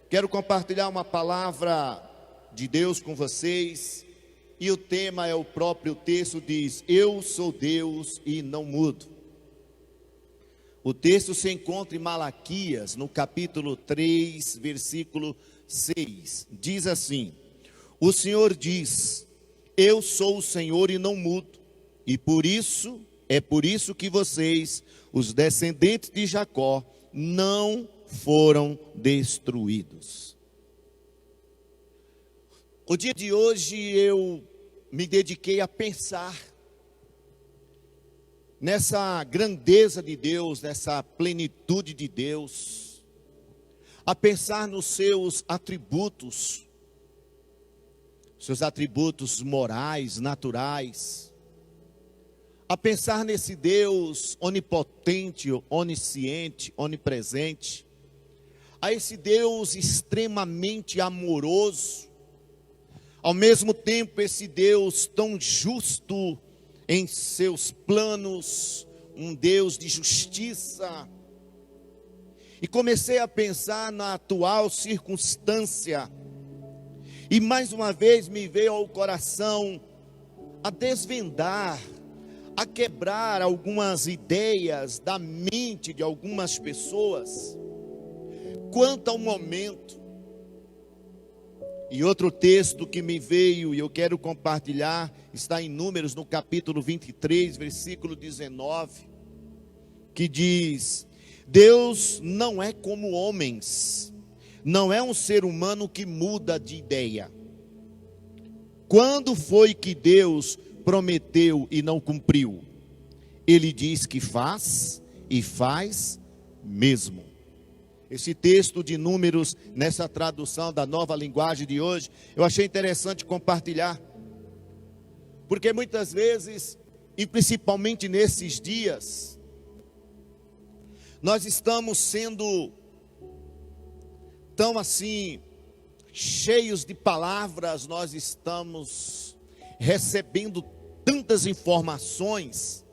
Quero compartilhar uma palavra de Deus com vocês, e o tema é o próprio texto, diz: eu sou Deus e não mudo. O texto se encontra em Malaquias, no capítulo 3, versículo 6. Diz assim: o Senhor diz: eu sou o Senhor e não mudo, e por isso que vocês, os descendentes de Jacó, não foram destruídos. O dia de hoje eu me dediquei a pensar nessa grandeza de Deus, nessa plenitude de Deus, a pensar nos seus atributos morais, naturais, a pensar nesse Deus onipotente, onisciente, onipresente, a esse Deus extremamente amoroso, ao mesmo tempo esse Deus tão justo em seus planos, um Deus de justiça. E comecei a pensar na atual circunstância, e mais uma vez me veio ao coração a desvendar, a quebrar algumas ideias da mente de algumas pessoas quanto ao momento. E outro texto que me veio e eu quero compartilhar está em Números, no capítulo 23, versículo 19, que diz: Deus não é como homens, não é um ser humano que muda de ideia. Quando foi que Deus prometeu e não cumpriu? Ele diz que faz e faz mesmo. Esse texto de Números, nessa tradução da Nova Linguagem de hoje, eu achei interessante compartilhar, porque muitas vezes, e principalmente nesses dias, nós estamos sendo tão assim, cheios de palavras, nós estamos recebendo tantas informações,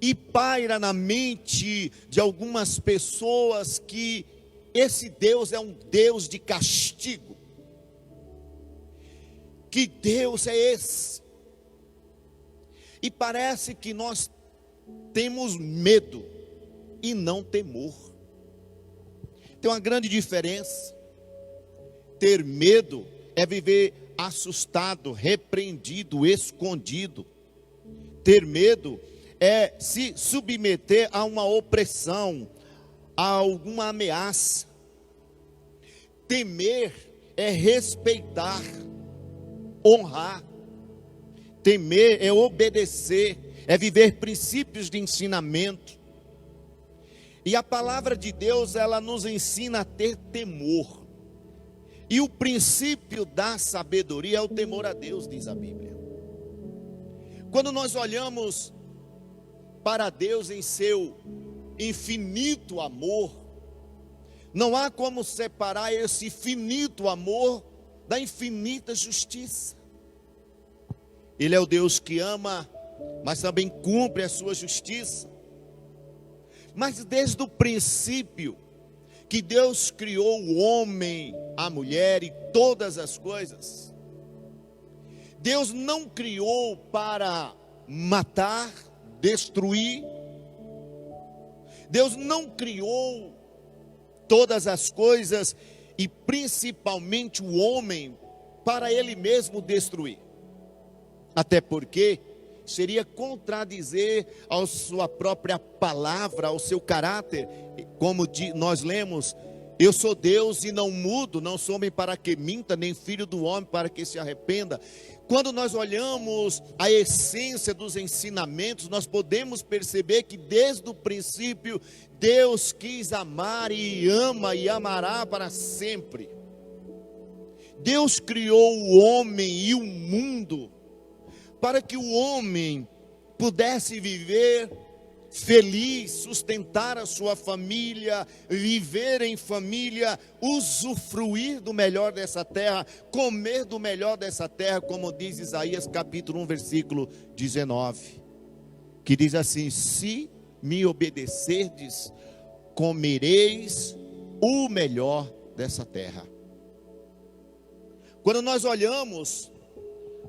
e paira na mente de algumas pessoas que esse Deus é um Deus de castigo. Que Deus é esse? E parece que nós temos medo e não temor. Tem uma grande diferença. Ter medo é viver assustado, repreendido, escondido. Ter medo é se submeter a uma opressão, a alguma ameaça. Temer é respeitar, honrar. Temer é obedecer, é viver princípios de ensinamento. E a palavra de Deus, ela nos ensina a ter temor. E o princípio da sabedoria é o temor a Deus, diz a Bíblia. Quando nós olhamos para Deus em seu infinito amor, não há como separar esse infinito amor da infinita justiça. Ele é o Deus que ama, mas também cumpre a sua justiça. Mas desde o princípio que Deus criou o homem, a mulher e todas as coisas, Deus não criou para matar, destruir. Deus não criou todas as coisas e principalmente o homem para ele mesmo destruir. Até porque seria contradizer a sua própria palavra, ao seu caráter, como nós lemos: eu sou Deus e não mudo, não sou homem para que minta, nem filho do homem para que se arrependa. Quando nós olhamos a essência dos ensinamentos, nós podemos perceber que desde o princípio Deus quis amar e ama e amará para sempre. Deus criou o homem e o mundo para que o homem pudesse viver feliz, sustentar a sua família, viver em família, usufruir do melhor dessa terra, comer do melhor dessa terra, como diz Isaías capítulo 1, versículo 19, que diz assim: se me obedecerdes, comereis o melhor dessa terra. Quando nós olhamos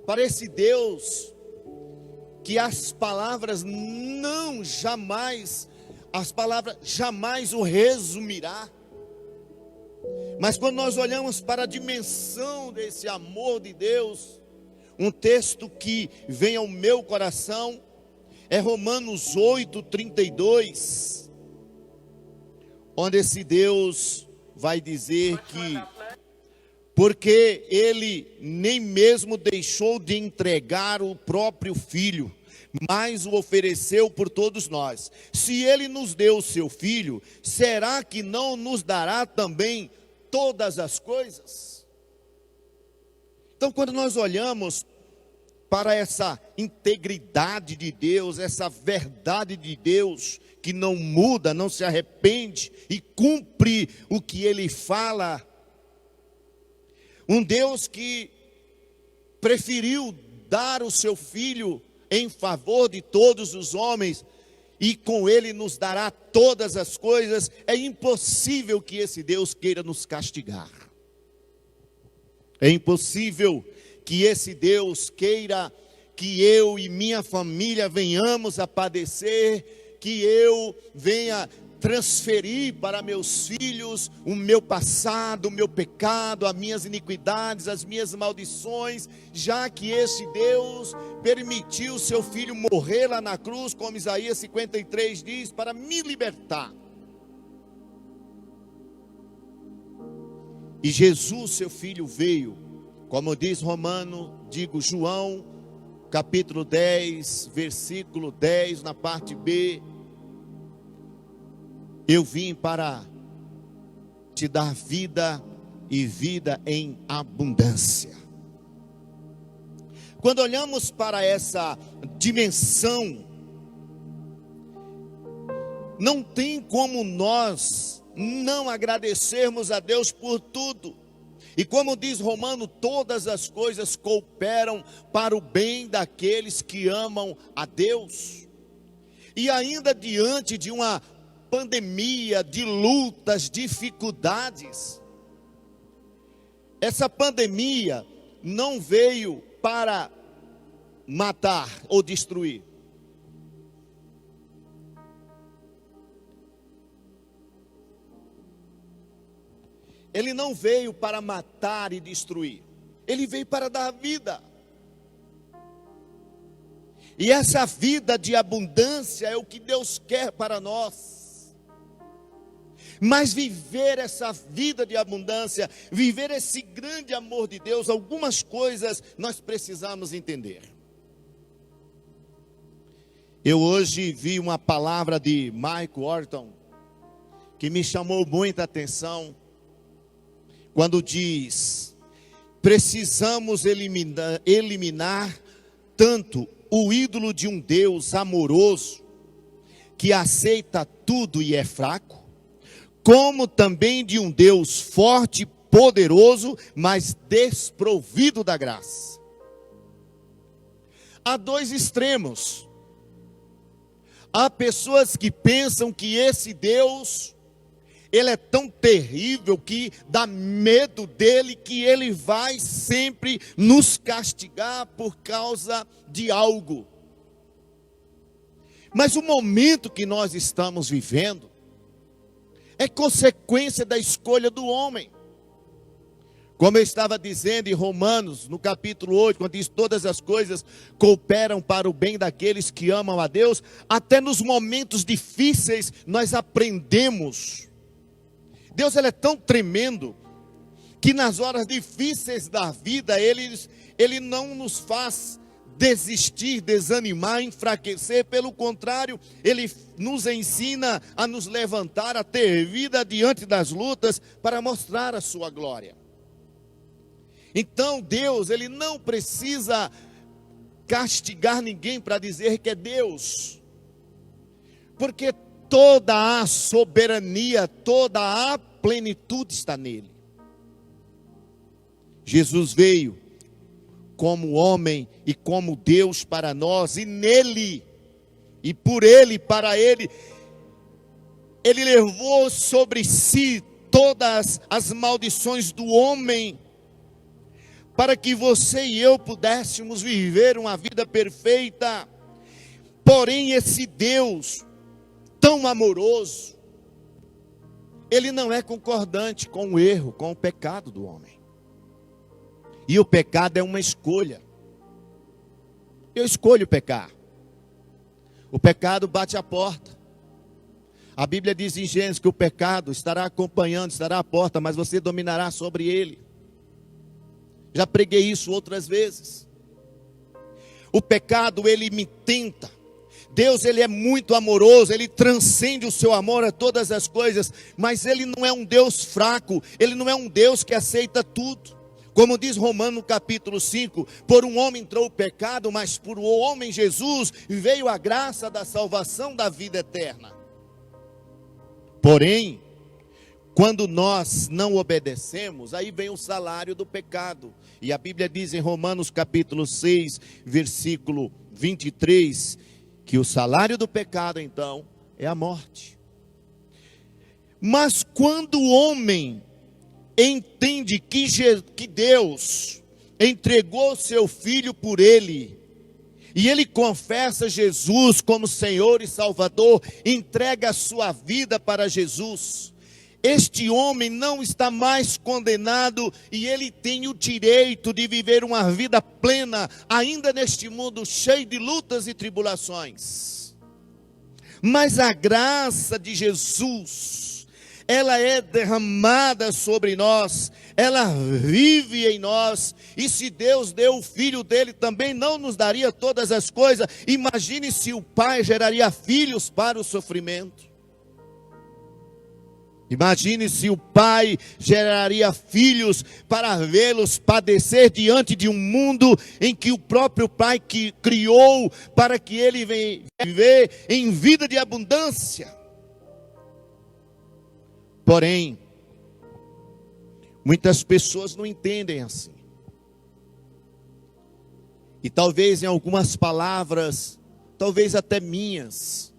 para esse Deus, que as palavras jamais o resumirá. Mas quando nós olhamos para a dimensão desse amor de Deus, um texto que vem ao meu coração é Romanos 8:32, onde esse Deus vai dizer que porque ele nem mesmo deixou de entregar o próprio filho, mas o ofereceu por todos nós. Se ele nos deu o seu filho, será que não nos dará também todas as coisas? Então, quando nós olhamos para essa integridade de Deus, essa verdade de Deus, que não muda, não se arrepende e cumpre o que ele fala, um Deus que preferiu dar o seu filho em favor de todos os homens, e com ele nos dará todas as coisas, é impossível que esse Deus queira nos castigar. É impossível que esse Deus queira que eu e minha família venhamos a padecer, que eu venha transferir para meus filhos o meu passado, o meu pecado, as minhas iniquidades, as minhas maldições, já que esse Deus permitiu seu filho morrer lá na cruz, como Isaías 53 diz, para me libertar. E Jesus, seu filho, veio, como diz João, capítulo 10, versículo 10, na parte B, eu vim para te dar vida e vida em abundância. Quando olhamos para essa dimensão, não tem como nós não agradecermos a Deus por tudo. E como diz Romano, todas as coisas cooperam para o bem daqueles que amam a Deus. E ainda diante de uma pandemia, de lutas, dificuldades, essa pandemia não veio para matar ou destruir. Ele não veio para matar e destruir. Ele veio para dar vida. E essa vida de abundância é o que Deus quer para nós. Mas viver essa vida de abundância, viver esse grande amor de Deus, algumas coisas nós precisamos entender. Eu hoje vi uma palavra de Mike Orton que me chamou muita atenção, quando diz: precisamos eliminar tanto o ídolo de um Deus amoroso, que aceita tudo e é fraco, como também de um Deus forte e poderoso, mas desprovido da graça. Há dois extremos. Há pessoas que pensam que esse Deus, ele é tão terrível que dá medo dele, que ele vai sempre nos castigar por causa de algo. Mas o momento que nós estamos vivendo é consequência da escolha do homem. Como eu estava dizendo em Romanos, no capítulo 8, quando diz: todas as coisas cooperam para o bem daqueles que amam a Deus. Até nos momentos difíceis nós aprendemos. Deus, ele é tão tremendo, que nas horas difíceis da vida, Ele não nos faz desistir, desanimar, enfraquecer. Pelo contrário, Ele nos ensina a nos levantar, a ter vida diante das lutas, para mostrar a sua glória. Então Deus, ele não precisa castigar ninguém para dizer que é Deus, porque toda a soberania, toda a plenitude está nele. Jesus veio como homem e como Deus para nós, e nele, e por ele, para ele, ele levou sobre si todas as maldições do homem, para que você e eu pudéssemos viver uma vida perfeita. Porém, esse Deus tão amoroso, Ele não é concordante com o erro, com o pecado do homem. E o pecado é uma escolha. Eu escolho pecar. O pecado bate à porta. A Bíblia diz em Gênesis que o pecado estará acompanhando, estará à porta, mas você dominará sobre ele. Já preguei isso outras vezes. O pecado, ele me tenta. Deus, ele é muito amoroso, ele transcende o seu amor a todas as coisas, mas ele não é um Deus fraco, ele não é um Deus que aceita tudo. Como diz Romanos capítulo 5, por um homem entrou o pecado, mas por um homem Jesus veio a graça da salvação da vida eterna. Porém, quando nós não obedecemos, aí vem o salário do pecado. E a Bíblia diz em Romanos capítulo 6, versículo 23, que o salário do pecado então é a morte. Mas quando o homem entende que Deus entregou seu Filho por ele, e ele confessa Jesus como Senhor e Salvador, entrega a sua vida para Jesus, este homem não está mais condenado e ele tem o direito de viver uma vida plena, ainda neste mundo cheio de lutas e tribulações. Mas a graça de Jesus, ela é derramada sobre nós, ela vive em nós, e se Deus deu o Filho dele, também não nos daria todas as coisas. Imagine se o Pai geraria filhos para o sofrimento. Imagine se o Pai geraria filhos para vê-los padecer diante de um mundo em que o próprio Pai que criou para que ele venha viver em vida de abundância. Porém, muitas pessoas não entendem assim. E talvez em algumas palavras, talvez até minhas,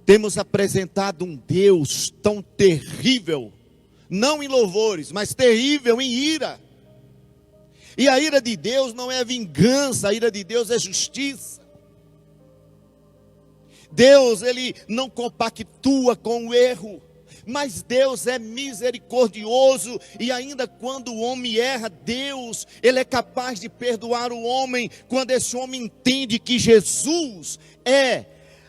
temos apresentado um Deus tão terrível, não em louvores, mas terrível em ira. E a ira de Deus não é vingança, a ira de Deus é justiça. Deus, ele não compactua com o erro, mas Deus é misericordioso, e ainda quando o homem erra, Deus, ele é capaz de perdoar o homem, quando esse homem entende que Jesus é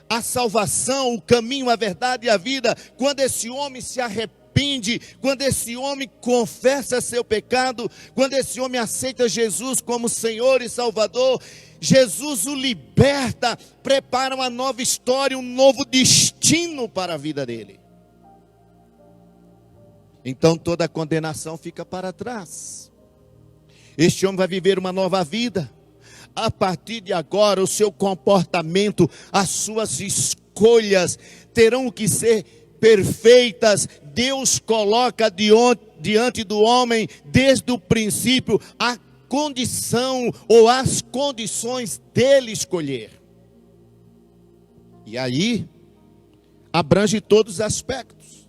a salvação, o caminho, a verdade e a vida. Quando esse homem se arrepende, quando esse homem confessa seu pecado, quando esse homem aceita Jesus como Senhor e Salvador, Jesus o liberta, prepara uma nova história, um novo destino para a vida dele. Então toda a condenação fica para trás. Este homem vai viver uma nova vida. A partir de agora, o seu comportamento, as suas escolhas terão que ser perfeitas. Deus coloca diante do homem, desde o princípio, a condição ou as condições dele escolher. E aí, abrange todos os aspectos.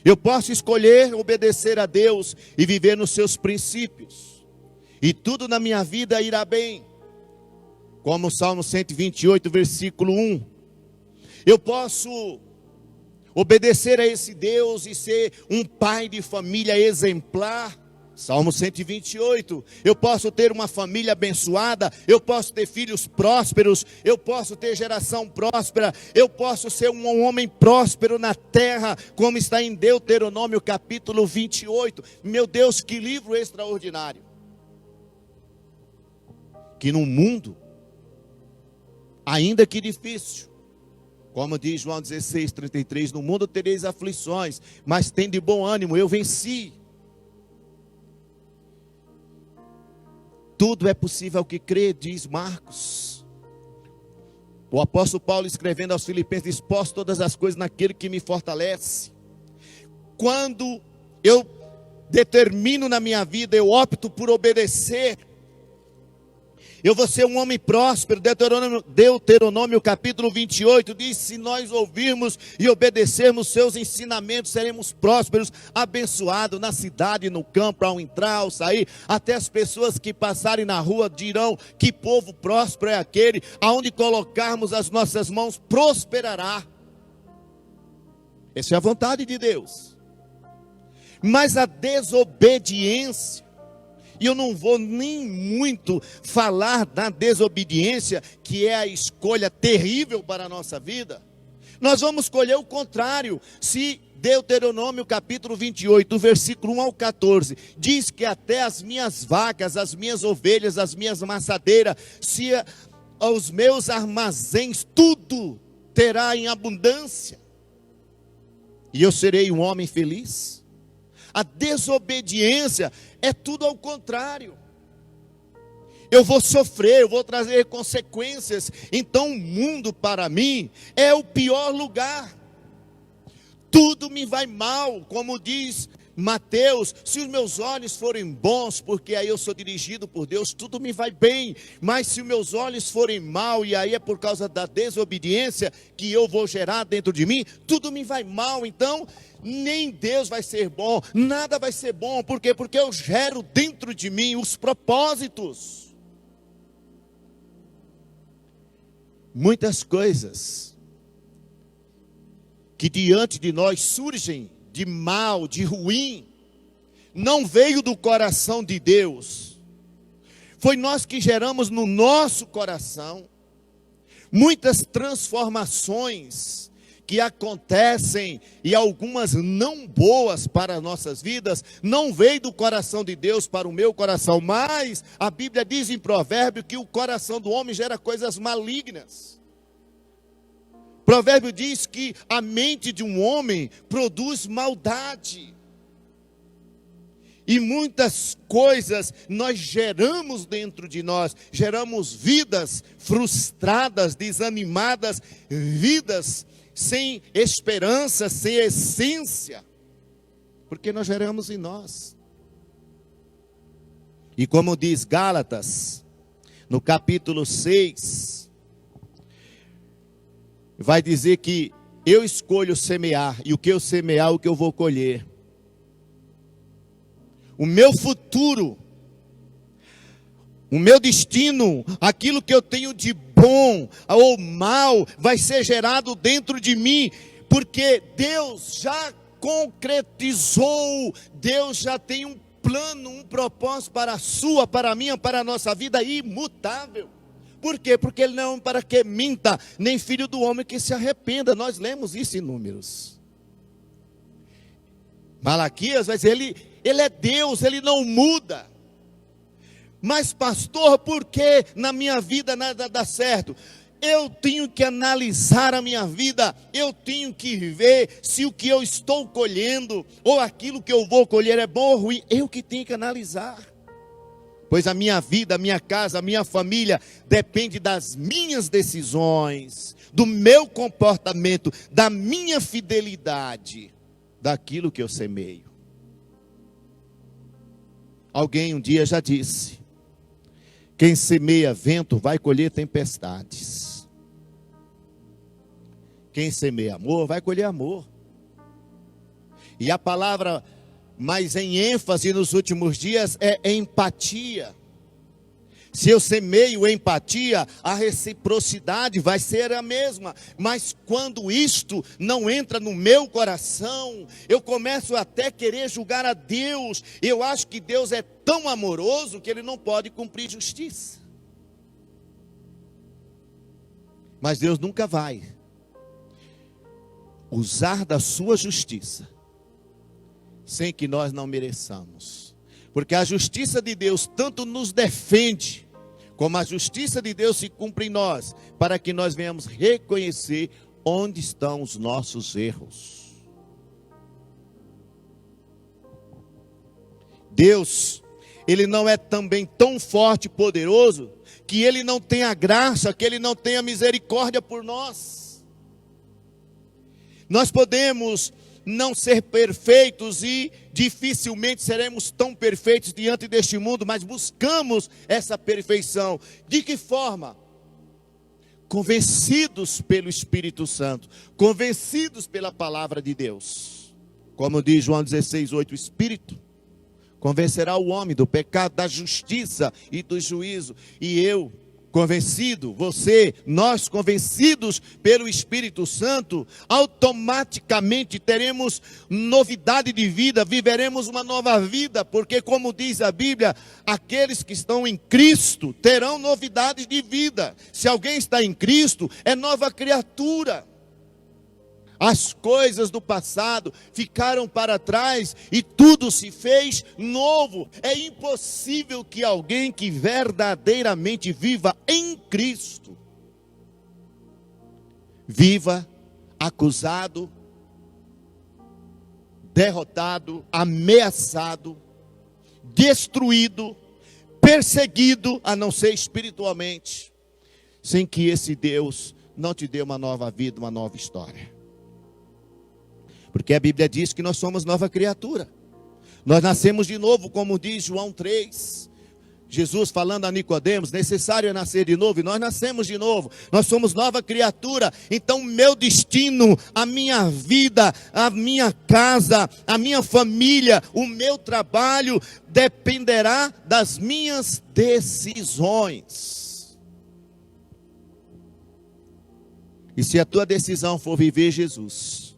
Eu posso escolher obedecer a Deus e viver nos seus princípios, e tudo na minha vida irá bem, como o Salmo 128, versículo 1. Eu posso obedecer a esse Deus e ser um pai de família exemplar, Salmo 128. Eu posso ter uma família abençoada, eu posso ter filhos prósperos, eu posso ter geração próspera, eu posso ser um homem próspero na terra, como está em Deuteronômio capítulo 28. Meu Deus, que livro extraordinário! Que no mundo, ainda que difícil, como diz João 16, 33, no mundo tereis aflições, mas tem de bom ânimo, eu venci. Tudo é possível ao que crê, diz Marcos. O apóstolo Paulo, escrevendo aos Filipenses, diz: posso todas as coisas naquele que me fortalece. Quando eu determino na minha vida, eu opto por obedecer, Eu vou ser um homem próspero. Deuteronômio capítulo 28 diz: se nós ouvirmos e obedecermos seus ensinamentos, seremos prósperos, abençoados na cidade, no campo, ao entrar, ao sair. Até as pessoas que passarem na rua dirão: que povo próspero é aquele, aonde colocarmos as nossas mãos prosperará. Essa é a vontade de Deus. Mas a desobediência, e eu não vou nem muito falar da desobediência, que é a escolha terrível para a nossa vida. Nós vamos escolher o contrário. Se Deuteronômio capítulo 28, versículo 1 ao 14, diz que até as minhas vacas, as minhas ovelhas, as minhas maçadeiras, se os meus armazéns, tudo terá em abundância, e eu serei um homem feliz. A desobediência é tudo ao contrário. Eu vou sofrer, eu vou trazer consequências. Então o mundo para mim é o pior lugar. Tudo me vai mal, como diz Mateus: se os meus olhos forem bons, porque aí eu sou dirigido por Deus, tudo me vai bem. Mas se os meus olhos forem mal, e aí é por causa da desobediência que eu vou gerar dentro de mim, tudo me vai mal. Então nem Deus vai ser bom, nada vai ser bom. Por quê? Porque eu gero dentro de mim os propósitos. Muitas coisas que diante de nós surgem de mal, de ruim, não veio do coração de Deus. Foi nós que geramos no nosso coração. Muitas transformações que acontecem, e algumas não boas para as nossas vidas, não veio do coração de Deus para o meu coração. Mas a Bíblia diz em Provérbio que o coração do homem gera coisas malignas. Provérbio diz que a mente de um homem produz maldade. E muitas coisas nós geramos dentro de nós. Geramos vidas frustradas, desanimadas, vidas sem esperança, sem essência. Porque nós geramos em nós. E como diz Gálatas, no capítulo 6... vai dizer que eu escolho semear, e o que eu semear, o que eu vou colher. O meu futuro, o meu destino, aquilo que eu tenho de bom ou mal, vai ser gerado dentro de mim, porque Deus já concretizou, Deus já tem um plano, um propósito para a sua, para a minha, para a nossa vida imutável. Por quê? Porque ele não é para que minta, nem filho do homem que se arrependa. Nós lemos isso em Números. Malaquias vai dizer, ele é Deus, ele não muda. Mas pastor, por que na minha vida nada dá certo? Eu tenho que analisar a minha vida, eu tenho que ver se o que eu estou colhendo, ou aquilo que eu vou colher é bom ou ruim. Eu que tenho que analisar. Pois a minha vida, a minha casa, a minha família depende das minhas decisões, do meu comportamento, da minha fidelidade, daquilo que eu semeio. Alguém um dia já disse: quem semeia vento vai colher tempestades. Quem semeia amor vai colher amor. E a palavra mais em ênfase nos últimos dias é empatia. Se eu semeio empatia, a reciprocidade vai ser a mesma. Mas quando isto não entra no meu coração, eu começo até querer julgar a Deus. Eu acho que Deus é tão amoroso que ele não pode cumprir justiça. Mas Deus nunca vai usar da sua justiça sem que nós não mereçamos. Porque a justiça de Deus tanto nos defende, como a justiça de Deus se cumpre em nós, para que nós venhamos reconhecer onde estão os nossos erros. Deus, ele não é também tão forte e poderoso, que ele não tenha graça, que ele não tenha misericórdia por nós. Nós podemos não ser perfeitos e dificilmente seremos tão perfeitos diante deste mundo, mas buscamos essa perfeição. De que forma? Convencidos pelo Espírito Santo, convencidos pela palavra de Deus. Como diz João 16:8, o Espírito convencerá o homem do pecado, da justiça e do juízo. E eu, convencido, você, nós convencidos pelo Espírito Santo, automaticamente teremos novidade de vida, viveremos uma nova vida, porque como diz a Bíblia, aqueles que estão em Cristo terão novidade de vida. Se alguém está em Cristo, é nova criatura. As coisas do passado ficaram para trás e tudo se fez novo. É impossível que alguém que verdadeiramente viva em Cristo viva acusado, derrotado, ameaçado, destruído, perseguido, a não ser espiritualmente, sem que esse Deus não te dê uma nova vida, uma nova história. Porque a Bíblia diz que nós somos nova criatura. Nós nascemos de novo, como diz João 3. Jesus falando a Nicodemos, necessário é nascer de novo, e nós nascemos de novo. Nós somos nova criatura. Então meu destino, a minha vida, a minha casa, a minha família, o meu trabalho, dependerá das minhas decisões. E se a tua decisão for viver Jesus,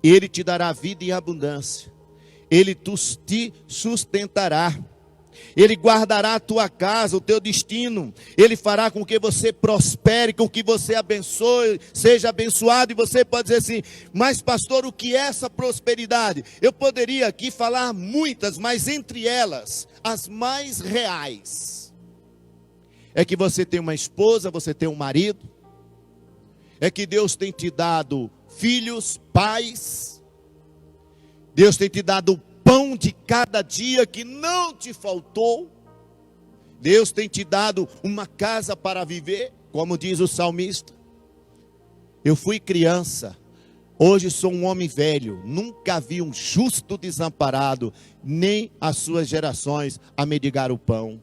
Ele te dará vida em abundância. Ele te sustentará. Ele guardará a tua casa, o teu destino. Ele fará com que você prospere, com que você abençoe, seja abençoado. E você pode dizer assim, mas pastor, o que é essa prosperidade? Eu poderia aqui falar muitas, mas entre elas, as mais reais, é que você tem uma esposa, você tem um marido, é que Deus tem te dado filhos, pais, Deus tem te dado o pão de cada dia que não te faltou, Deus tem te dado uma casa para viver, como diz o salmista. Eu fui criança, hoje sou um homem velho, nunca vi um justo desamparado, nem as suas gerações a mendigar o pão.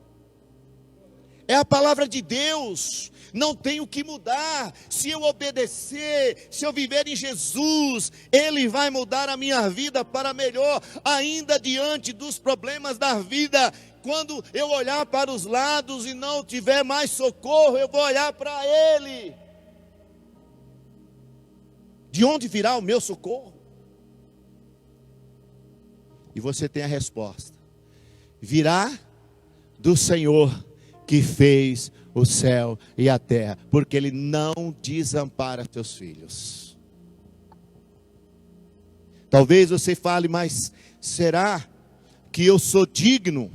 É a palavra de Deus, não tenho que mudar. Se eu obedecer, se eu viver em Jesus, Ele vai mudar a minha vida para melhor, ainda diante dos problemas da vida. Quando eu olhar para os lados e não tiver mais socorro, eu vou olhar para Ele. De onde virá o meu socorro? E você tem a resposta: virá do Senhor que fez o céu e a terra, porque Ele não desampara seus filhos. Talvez você fale, mas será que eu sou digno?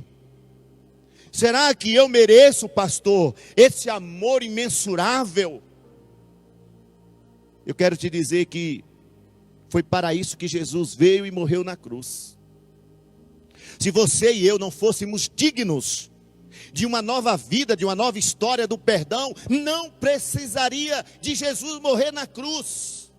Será que eu mereço, pastor, esse amor imensurável? Eu quero te dizer que foi para isso que Jesus veio e morreu na cruz. Se você e eu não fôssemos dignos de uma nova vida, de uma nova história do perdão, não precisaria de Jesus morrer na cruz.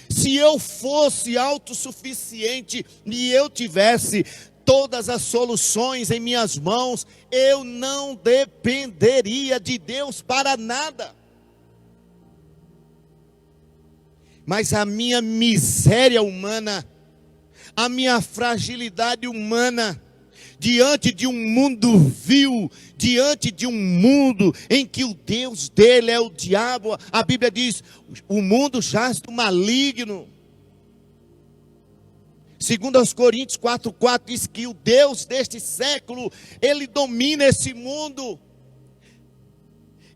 Se eu fosse autossuficiente e eu tivesse todas as soluções em minhas mãos, eu não dependeria de Deus para nada. Mas a minha miséria humana, a minha fragilidade humana, diante de um mundo vil, diante de um mundo em que o Deus dele é o diabo, a Bíblia diz, o mundo jaz do maligno. Segundo aos Coríntios 4:4 diz que o Deus deste século, ele domina esse mundo.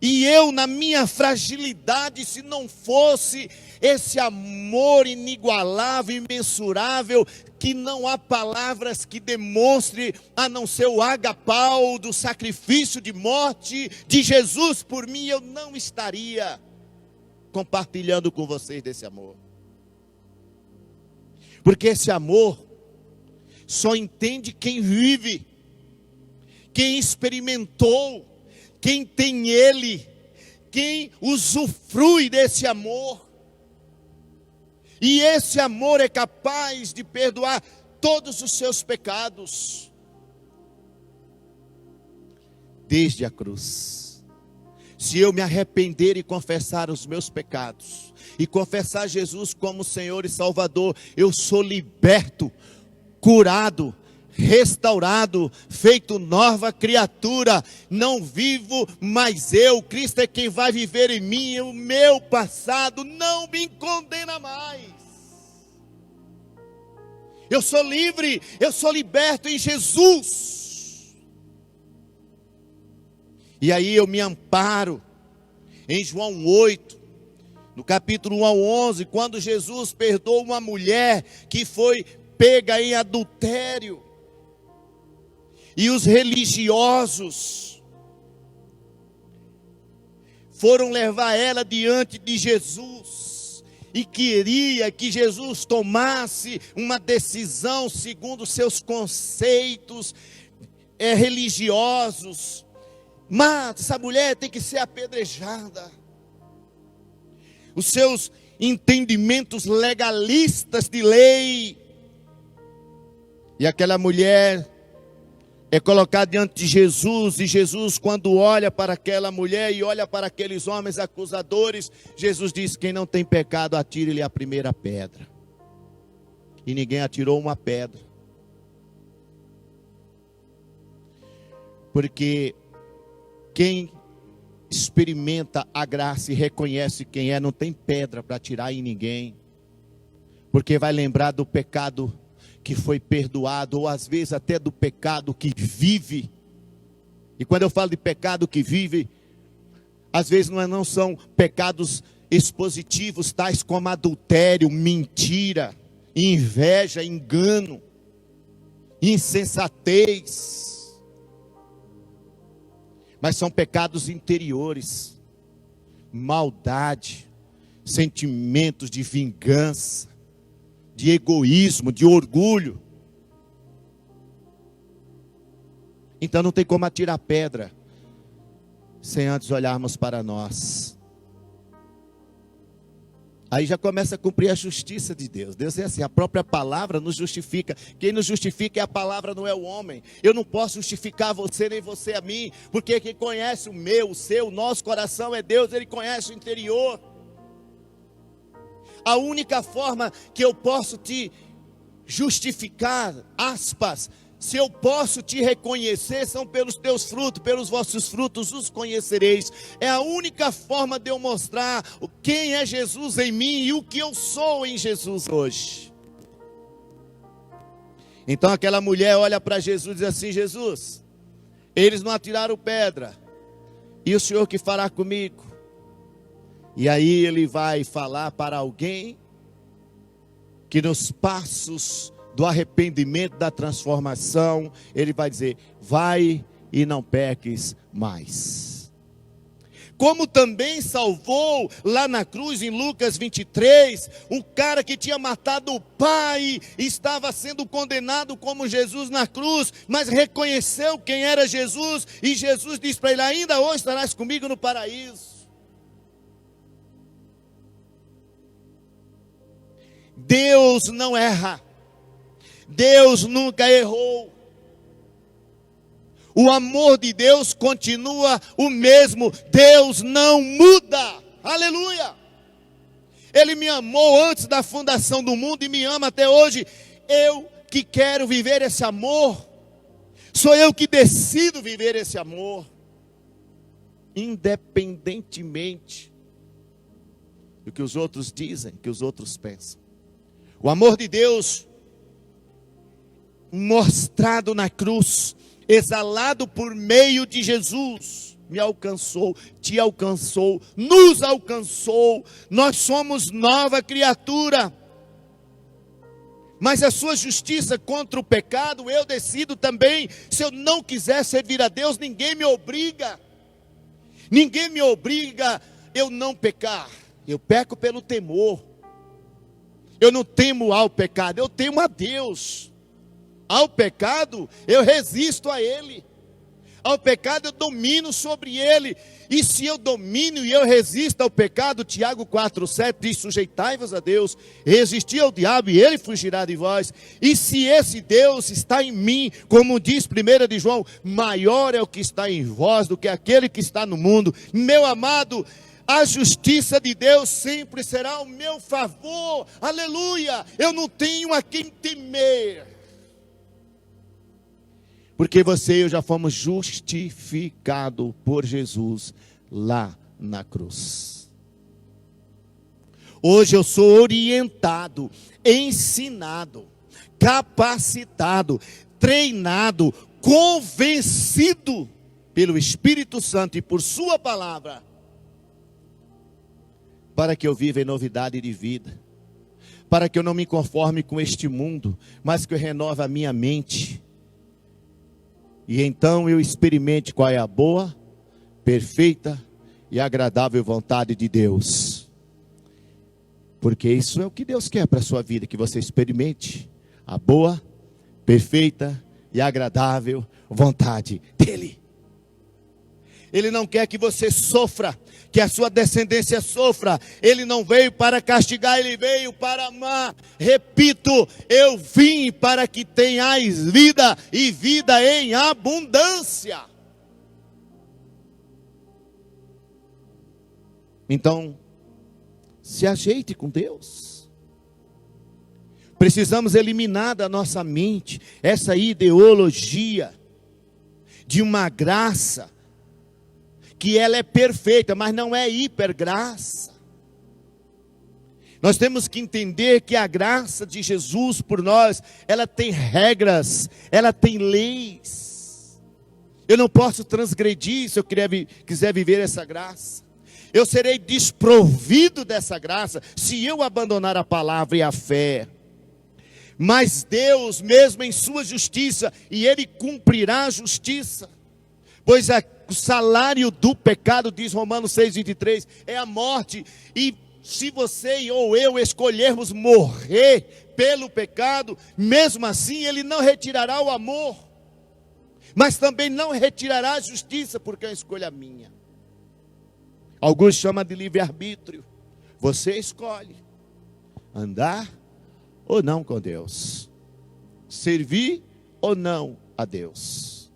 E eu, na minha fragilidade, se não fosse esse amor inigualável, imensurável, que não há palavras que demonstre, a não ser o agapau do sacrifício de morte de Jesus por mim, eu não estaria compartilhando com vocês desse amor. Porque esse amor só entende quem vive, quem experimentou, quem tem Ele, quem usufrui desse amor. E esse amor é capaz de perdoar todos os seus pecados, desde a cruz. Se eu me arrepender e confessar os meus pecados, e confessar Jesus como Senhor e Salvador, eu sou liberto, curado, restaurado, feito nova criatura. Não vivo mais eu, Cristo é quem vai viver em mim, e o meu passado não me condena mais. Eu sou livre, eu sou liberto em Jesus. E aí eu me amparo em João 8, no capítulo 1 ao 11, quando Jesus perdoa uma mulher que foi pega em adultério. E os religiosos foram levar ela diante de Jesus e queria que Jesus tomasse uma decisão segundo seus conceitos religiosos. Mas essa mulher tem que ser apedrejada. Os seus entendimentos legalistas de lei. E aquela mulher é colocada diante de Jesus, e Jesus, quando olha para aquela mulher e olha para aqueles homens acusadores, Jesus diz: quem não tem pecado, atire-lhe a primeira pedra. E ninguém atirou uma pedra. Porque quem experimenta a graça e reconhece quem é, não tem pedra para atirar em ninguém. Porque vai lembrar do pecado que foi perdoado, ou às vezes até do pecado que vive. E quando eu falo de pecado que vive, às vezes não são pecados expositivos, tais como adultério, mentira, inveja, engano, insensatez. Mas são pecados interiores, maldade, sentimentos de vingança, de egoísmo, de orgulho. Então não tem como atirar pedra sem antes olharmos para nós. Aí já começa a cumprir a justiça de Deus. Deus é assim, a própria palavra nos justifica. Quem nos justifica é a palavra, não é o homem. Eu não posso justificar você, nem você a mim, porque quem conhece o meu, o seu, o nosso coração é Deus. Ele conhece o interior. A única forma que eu posso te justificar, aspas, se eu posso te reconhecer, são pelos teus frutos, pelos vossos frutos os conhecereis. É a única forma de eu mostrar quem é Jesus em mim e o que eu sou em Jesus hoje. Então aquela mulher olha para Jesus e diz assim: Jesus, eles não atiraram pedra, e o Senhor que fará comigo? E aí ele vai falar para alguém que nos passos do arrependimento, da transformação, ele vai dizer: vai e não peques mais. Como também salvou lá na cruz, em Lucas 23, um cara que tinha matado o pai, estava sendo condenado como Jesus na cruz, mas reconheceu quem era Jesus, e Jesus disse para ele: ainda hoje estarás comigo no paraíso. Deus não erra. Deus nunca errou. O amor de Deus continua o mesmo. Deus não muda. Aleluia. Ele me amou antes da fundação do mundo e me ama até hoje. Eu que quero viver esse amor. Sou eu que decido viver esse amor. Independentemente do que os outros dizem, que os outros pensam. O amor de Deus mostrado na cruz, exalado por meio de Jesus, me alcançou, te alcançou, nos alcançou. Nós somos nova criatura. Mas a sua justiça contra o pecado, eu decido também. Se eu não quiser servir a Deus, ninguém me obriga. Ninguém me obriga a eu não pecar. Eu peco pelo temor. Eu não temo ao pecado, eu temo a Deus. Ao pecado, eu resisto a ele. Ao pecado eu domino sobre ele. E se eu domino e eu resisto ao pecado, Tiago 4,7 diz: sujeitai-vos a Deus, resisti ao diabo e ele fugirá de vós. E se esse Deus está em mim, como diz 1 de João, maior é o que está em vós do que aquele que está no mundo. Meu amado, a justiça de Deus sempre será ao meu favor. Aleluia! Eu não tenho a quem temer. Porque você e eu já fomos justificados por Jesus lá na cruz. Hoje eu sou orientado, ensinado, capacitado, treinado, convencido pelo Espírito Santo e por sua palavra, para que eu viva em novidade de vida, para que eu não me conforme com este mundo, mas que eu renove a minha mente. E então eu experimente qual é a boa, perfeita e agradável vontade de Deus. Porque isso é o que Deus quer para a sua vida, que você experimente a boa, perfeita e agradável vontade dEle. Ele não quer que você sofra, que a sua descendência sofra. Ele não veio para castigar, ele veio para amar. Repito, eu vim para que tenhais vida e vida em abundância. Então, se ajeite com Deus. Precisamos eliminar da nossa mente essa ideologia de uma graça que ela é perfeita, mas não é hipergraça. Nós temos que entender que a graça de Jesus por nós, ela tem regras, ela tem leis. Eu não posso transgredir se eu quiser viver essa graça. Eu serei desprovido dessa graça se eu abandonar a palavra e a fé. Mas Deus, mesmo em sua justiça, e Ele cumprirá a justiça, pois o salário do pecado, diz Romanos 6,23, é a morte. E se você ou eu escolhermos morrer pelo pecado, mesmo assim Ele não retirará o amor, mas também não retirará a justiça, porque é uma escolha minha. Alguns chamam de livre-arbítrio. Você escolhe andar ou não com Deus, servir ou não a Deus.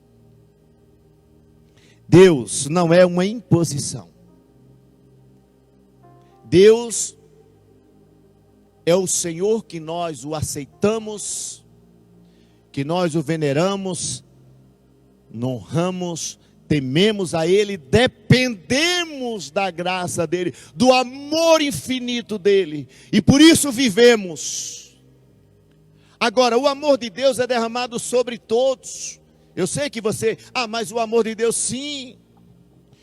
Deus não é uma imposição. Deus é o Senhor que nós o aceitamos, que nós o veneramos, honramos, tememos a Ele, dependemos da graça dEle, do amor infinito dEle, e por isso vivemos. Agora, o amor de Deus é derramado sobre todos. Eu sei que você, mas o amor de Deus, sim.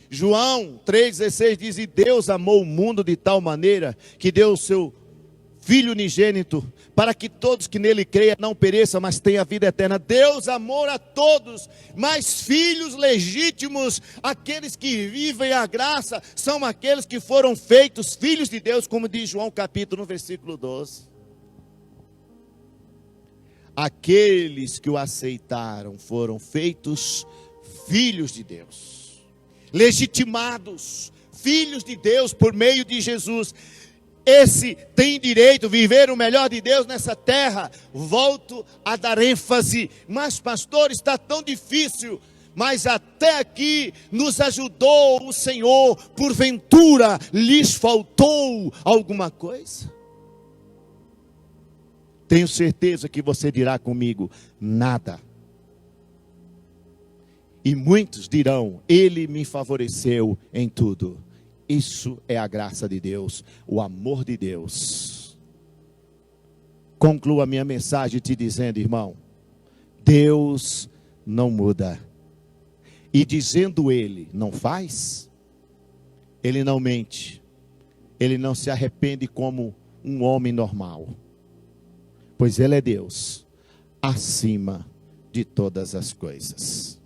João 3,16 diz: e Deus amou o mundo de tal maneira, que deu o seu Filho unigênito, para que todos que nele creiam não pereçam, mas tenham a vida eterna. Deus amou a todos, mas filhos legítimos, aqueles que vivem a graça, são aqueles que foram feitos filhos de Deus, como diz João capítulo 1, versículo 12. Aqueles que o aceitaram foram feitos filhos de Deus, legitimados, filhos de Deus por meio de Jesus. Esse tem direito a viver o melhor de Deus nessa terra. Volto a dar ênfase, mas pastor, está tão difícil. Mas até aqui nos ajudou o Senhor. Porventura lhes faltou alguma coisa? Tenho certeza que você dirá comigo: nada. E muitos dirão: Ele me favoreceu em tudo. Isso é a graça de Deus, o amor de Deus. Concluo a minha mensagem te dizendo, irmão, Deus não muda. E dizendo Ele não faz, Ele não mente. Ele não se arrepende como um homem normal. Pois Ele é Deus, acima de todas as coisas.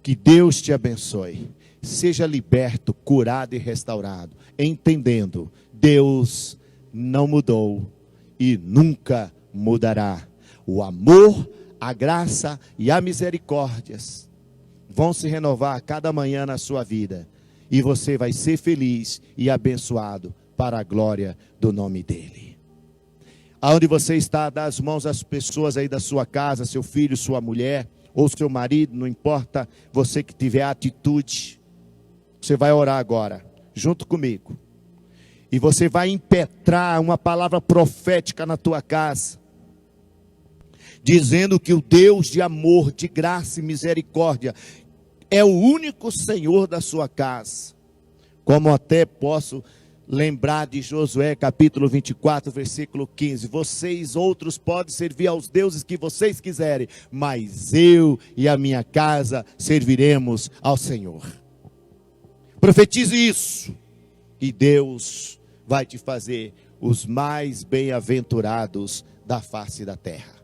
Que Deus te abençoe. Seja liberto, curado e restaurado, entendendo, Deus não mudou e nunca mudará. O amor, a graça e a misericórdia vão se renovar a cada manhã na sua vida. E você vai ser feliz e abençoado para a glória do nome dele. Aonde você está, dá as mãos às pessoas aí da sua casa, seu filho, sua mulher, ou seu marido, não importa, você que tiver atitude. Você vai orar agora, junto comigo. E você vai impetrar uma palavra profética na tua casa, dizendo que o Deus de amor, de graça e misericórdia é o único Senhor da sua casa. Como até posso lembrar de Josué capítulo 24, versículo 15. Vocês outros podem servir aos deuses que vocês quiserem, mas eu e a minha casa serviremos ao Senhor. Profetize isso, e Deus vai te fazer os mais bem-aventurados da face da terra.